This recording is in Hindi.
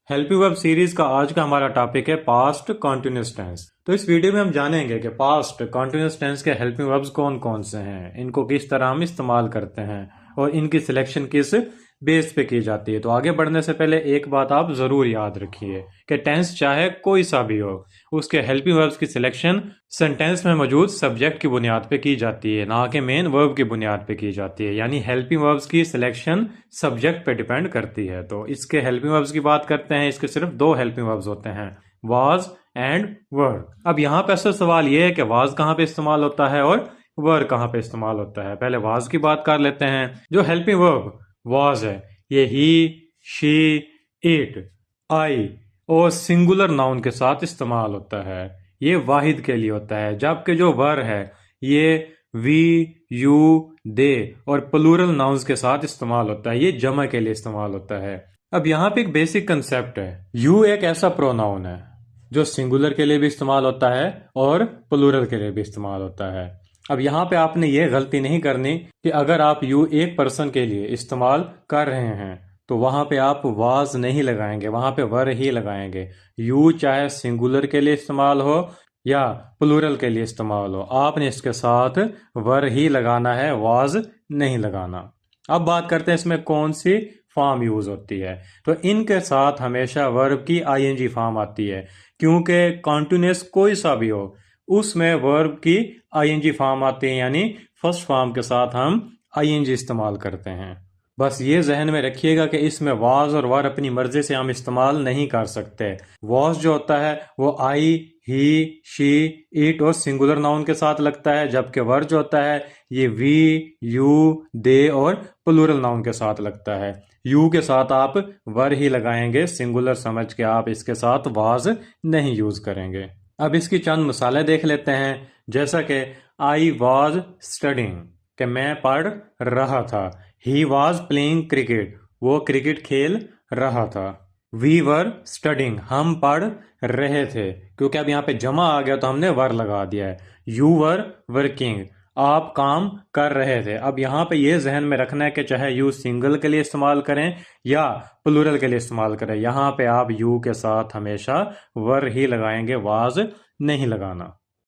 हेल्पिंग वर्ब सीरीज का आज का हमारा टॉपिक है पास्ट कॉन्टिन्यूअस टेंस। तो इस वीडियो में हम जानेंगे कि पास्ट कॉन्टिन्यूअस टेंस के हेल्पिंग वर्ब्स कौन कौन से हैं, इनको किस तरह हम इस्तेमाल करते हैं और इनकी सिलेक्शन किस बेस पे की जाती है। तो आगे बढ़ने से पहले एक बात आप जरूर याद रखिए कि टेंस चाहे कोई सा भी हो, उसके हेल्पिंग वर्ब्स की सिलेक्शन सेंटेंस में मौजूद सब्जेक्ट की बुनियाद पे की जाती है, ना कि मेन वर्ब की बुनियाद पे की जाती है। यानी हेल्पिंग वर्ब्स की सिलेक्शन सब्जेक्ट पे डिपेंड करती है। तो इसके हेल्पिंग वर्ब्स की बात करते हैं। इसके सिर्फ दो हेल्पिंग वर्ब्स होते हैं, वाज एंड वर। अब यहाँ पे असल सवाल ये है कि वाज कहाँ पे इस्तेमाल होता है और वर कहाँ पे इस्तेमाल होता है। पहले वाज की बात कर लेते हैं। जो हेल्पिंग वर्ब वाज है, ये ही, शी, इट, आई और सिंगुलर नाउन के साथ इस्तेमाल होता है। ये वाहिद के लिए होता है। जबकि जो वर है, ये वी, यू, दे और प्लूरल नाउन्स के साथ इस्तेमाल होता है। ये जमा के लिए इस्तेमाल होता है। अब यहाँ पे एक बेसिक कंसेप्ट है। यू एक ऐसा प्रोनाउन है जो सिंगुलर के लिए भी इस्तेमाल होता है और प्लूरल के लिए भी इस्तेमाल होता है। अब यहाँ पे आपने ये गलती नहीं करनी कि अगर आप यू एक पर्सन के लिए इस्तेमाल कर रहे हैं तो वहां पे आप वाज नहीं लगाएंगे, वहां पे वर ही लगाएंगे। यू चाहे सिंगुलर के लिए इस्तेमाल हो या प्लूरल के लिए इस्तेमाल हो, आपने इसके साथ वर ही लगाना है, वाज नहीं लगाना। अब बात करते हैं इसमें कौन सी फॉर्म यूज होती है। तो इनके साथ हमेशा वर्ब की आईएनजी फॉर्म आती है, क्योंकि कॉन्टिन्यूअस कोई सा भी हो उसमें वर्ब की आईएनजी फॉर्म आती है। यानी फर्स्ट फॉर्म के साथ हम आईएनजी इस्तेमाल करते हैं। बस ये जहन में रखिएगा कि इसमें वाज और वर अपनी मर्जी से हम इस्तेमाल नहीं कर सकते। वाज जो होता है वो आई, ही, शी, इट और सिंगुलर नाउन के साथ लगता है, जबकि वर जो होता है ये वी, यू, दे और प्लूरल नाउन के साथ लगता है। यू के साथ आप वर ही लगाएंगे, सिंगुलर समझ के आप इसके साथ वाज नहीं यूज करेंगे। अब इसकी चंद मिसालें देख लेते हैं। जैसा कि आई वॉज स्टडिंग, कि मैं पढ़ रहा था। ही वॉज प्लेइंग क्रिकेट, वो क्रिकेट खेल रहा था। वी वर स्टडिंग, हम पढ़ रहे थे। क्योंकि अब यहाँ पे जमा आ गया तो हमने वर लगा दिया है। यू वर वर्किंग, आप काम कर रहे थे। अब यहाँ पे ये जहन में रखना है कि चाहे यू सिंगल के लिए इस्तेमाल करें या प्लूरल के लिए इस्तेमाल करें, यहाँ पे आप यू के साथ हमेशा वर ही लगाएंगे, वाज नहीं लगाना।